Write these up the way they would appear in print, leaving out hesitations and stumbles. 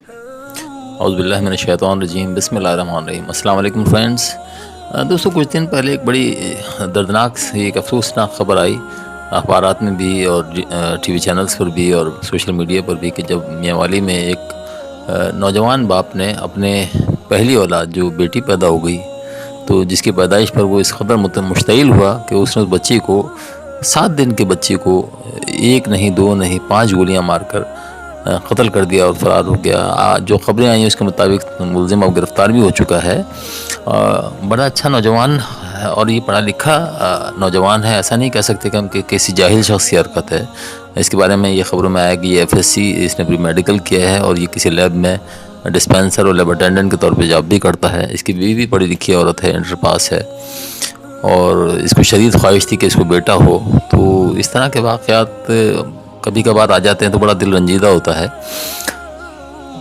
اعوذ باللہ من الشیطان الرجیم، بسم اللہ الرحمن الرحیم۔ السلام علیکم فرینڈز۔ دوستو، کچھ دن پہلے ایک بڑی دردناک سی ایک افسوسناک خبر آئی اخبارات میں بھی اور ٹی وی چینلز پر بھی اور سوشل میڈیا پر بھی، کہ جب میاں والی میں ایک نوجوان باپ نے اپنے پہلی اولاد جو بیٹی پیدا ہو گئی، تو جس کی پیدائش پر وہ اس قدر مشتعل ہوا کہ اس نے اس بچی کو 7 دن کے بچے کو 1 نہیں 2 نہیں 5 گولیاں مار کر قتل کر دیا اور فرار ہو گیا۔ جو خبریں آئیں اس کے مطابق ملزم اب گرفتار بھی ہو چکا ہے۔ بڑا اچھا نوجوان اور یہ پڑھا لکھا نوجوان ہے، ایسا نہیں کہہ سکتے کہ ہم کسی جاہل شخص کی حرکت ہے۔ اس کے بارے میں یہ خبروں میں آیا کہ یہ FSC اس نے پری میڈیکل کیا ہے اور یہ کسی لیب میں ڈسپینسر اور لیب اٹینڈنٹ کے طور پہ جاب بھی کرتا ہے۔ اس کی بیوی بھی پڑھی لکھی عورت ہے، انٹر پاس ہے، اور اس کو شدید خواہش تھی کہ اس کو بیٹا ہو۔ تو اس طرح کے واقعات کبھی کبھار آ جاتے ہیں تو بڑا دل رنجیدہ ہوتا ہے۔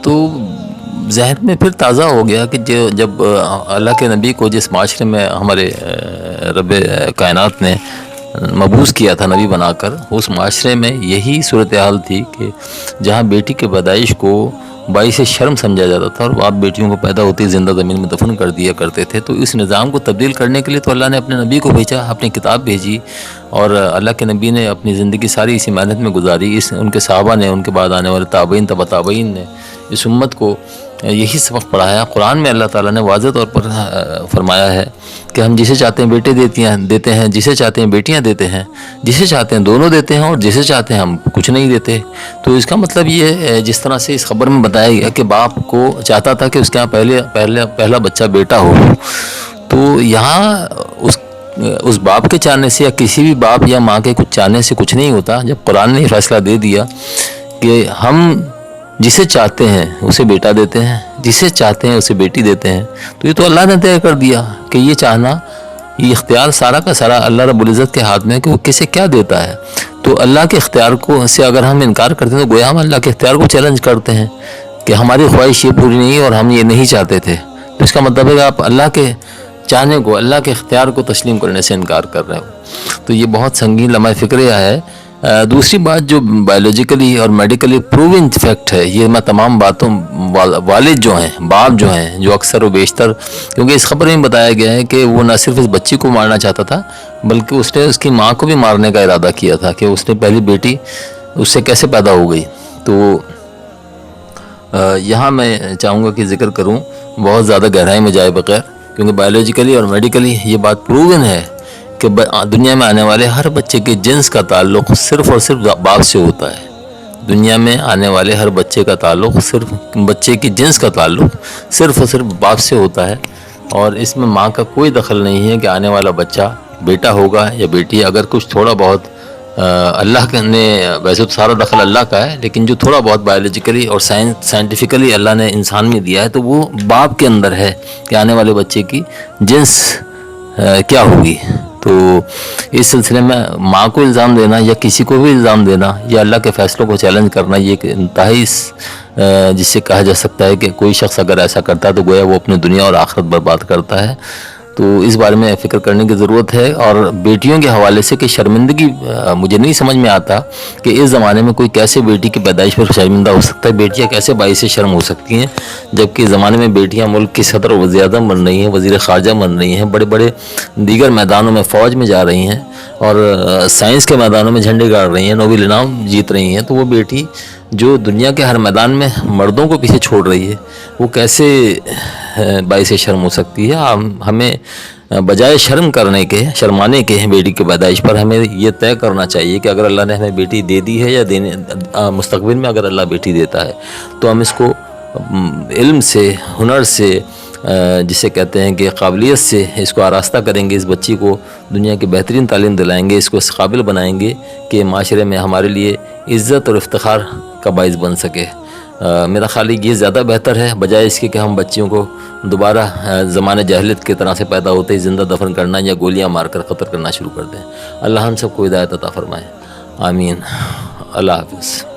تو ذہن میں پھر تازہ ہو گیا کہ جب اللہ کے نبی کو جس معاشرے میں ہمارے رب کائنات نے مبعوث کیا تھا نبی بنا کر، اس معاشرے میں یہی صورتحال تھی کہ جہاں بیٹی کے پیدائش کو باعث شرم سمجھا جاتا تھا اور باپ بیٹیوں کو پیدا ہوتی زندہ زمین میں دفن کر دیا کرتے تھے، تو اس نظام کو تبدیل کرنے کے لیے تو اللہ نے اپنے نبی کو بھیجا، اپنی کتاب بھیجی، اور اللہ کے نبی نے اپنی زندگی ساری اسی محنت میں گزاری۔ ان کے صحابہ نے، ان کے بعد آنے والے تابعین تبع تابعین نے اس امت کو یہی سبق پڑھایا۔ قرآن میں اللہ تعالیٰ نے واضح طور پر فرمایا ہے کہ ہم جسے چاہتے ہیں بیٹے دیتے ہیں، جسے چاہتے ہیں بیٹیاں دیتے ہیں، جسے چاہتے ہیں دونوں دیتے ہیں، اور جسے چاہتے ہیں ہم کچھ نہیں دیتے۔ تو اس کا مطلب یہ جس طرح سے اس خبر میں بتایا گیا کہ باپ کو چاہتا تھا کہ اس کے یہاں پہلا بچہ بیٹا ہو، تو یہاں اس باپ کے چاہنے سے یا کسی بھی باپ یا ماں کے کچھ چاہنے سے کچھ نہیں ہوتا۔ جب قرآن نے فیصلہ دے دیا کہ ہم جسے چاہتے ہیں اسے بیٹا دیتے ہیں، جسے چاہتے ہیں اسے بیٹی دیتے ہیں، تو یہ تو اللہ نے طے کر دیا کہ یہ چاہنا، یہ اختیار سارا کا سارا اللہ رب العزت کے ہاتھ میں ہے کہ وہ کسے کیا دیتا ہے۔ تو اللہ کے اختیار کو سے اگر ہم انکار کرتے ہیں تو گویا ہم اللہ کے اختیار کو چیلنج کرتے ہیں کہ ہماری خواہش یہ پوری نہیں اور ہم یہ نہیں چاہتے تھے۔ تو اس کا مطلب ہے کہ آپ اللہ کے چاہنے کو، اللہ کے اختیار کو تسلیم کرنے سے انکار کر رہے ہو۔ تو یہ بہت سنگین لمحہ فکریہ ہے۔ دوسری بات جو بایولوجیکلی اور میڈیکلی پروون فیکٹ ہے، یہ میں تمام باتوں والد جو ہیں، باپ جو ہیں، جو اکثر و بیشتر، کیونکہ اس خبر میں بتایا گیا ہے کہ وہ نہ صرف اس بچی کو مارنا چاہتا تھا بلکہ اس نے اس کی ماں کو بھی مارنے کا ارادہ کیا تھا کہ اس نے پہلی بیٹی اس سے کیسے پیدا ہو گئی۔ تو یہاں میں چاہوں گا کہ ذکر کروں بہت زیادہ گہرائی میں جائے بغیر، کیونکہ بایولوجیکلی اور میڈیکلی یہ بات پروون ہے کہ دنیا میں آنے والے ہر بچے کے جنس کا تعلق صرف اور صرف باپ سے ہوتا ہے۔ دنیا میں آنے والے ہر بچے کا تعلق، صرف بچے کی جنس کا تعلق صرف اور صرف باپ سے ہوتا ہے، اور اس میں ماں کا کوئی دخل نہیں ہے کہ آنے والا بچہ بیٹا ہوگا یا بیٹی۔ اگر کچھ تھوڑا بہت اللہ نے، ویسے تو سارا دخل اللہ کا ہے، لیکن جو تھوڑا بہت بایولوجیکلی اور سائنٹیفیکلی اللہ نے انسان میں دیا ہے تو وہ باپ کے اندر ہے کہ آنے والے بچے کی جنس کیا ہوگی۔ تو اس سلسلے میں ماں کو الزام دینا یا کسی کو بھی الزام دینا یا اللہ کے فیصلوں کو چیلنج کرنا، یہ ایک انتہائی جس سے کہا جا سکتا ہے کہ کوئی شخص اگر ایسا کرتا ہے تو گویا وہ اپنی دنیا اور آخرت برباد کرتا ہے۔ تو اس بارے میں فکر کرنے کی ضرورت ہے۔ اور بیٹیوں کے حوالے سے کہ شرمندگی مجھے نہیں سمجھ میں آتا کہ اس زمانے میں کوئی کیسے بیٹی کی پیدائش پر شرمندہ ہو سکتا ہے، بیٹیاں کیسے باعث شرم ہو سکتی ہیں، جبکہ اس زمانے میں بیٹیاں ملک کی صدر و وزیر اعظم بن رہی ہیں، وزیر خارجہ بن رہی ہیں، بڑے بڑے دیگر میدانوں میں فوج میں جا رہی ہیں، اور سائنس کے میدانوں میں جھنڈے گاڑ رہی ہیں، نوبل انعام جیت رہی ہیں۔ تو وہ بیٹی جو دنیا کے ہر میدان میں مردوں کو پیچھے چھوڑ رہی ہے، وہ کیسے باعث شرم ہو سکتی ہے۔ ہمیں بجائے شرمانے کے بیٹی کی پیدائش پر ہمیں یہ طے کرنا چاہیے کہ اگر اللہ نے ہمیں بیٹی دے دی ہے یا مستقبل میں اگر اللہ بیٹی دیتا ہے تو ہم اس کو علم سے، ہنر سے، جسے کہتے ہیں کہ قابلیت سے اس کو آراستہ کریں گے، اس بچی کو دنیا کی بہترین تعلیم دلائیں گے، اس کو اس قابل بنائیں گے کہ معاشرے میں ہمارے لیے عزت اور افتخار کا باعث بن سکے۔ میرا خیال یہ زیادہ بہتر ہے بجائے اس کے کہ ہم بچیوں کو دوبارہ زمانہ جاہلیت کی طرح سے پیدا ہوتے ہی زندہ دفن کرنا یا گولیاں مار کر قتل کرنا شروع کر دیں۔ اللہ ہم سب کو ہدایت عطا فرمائے، آمین۔ اللہ حافظ۔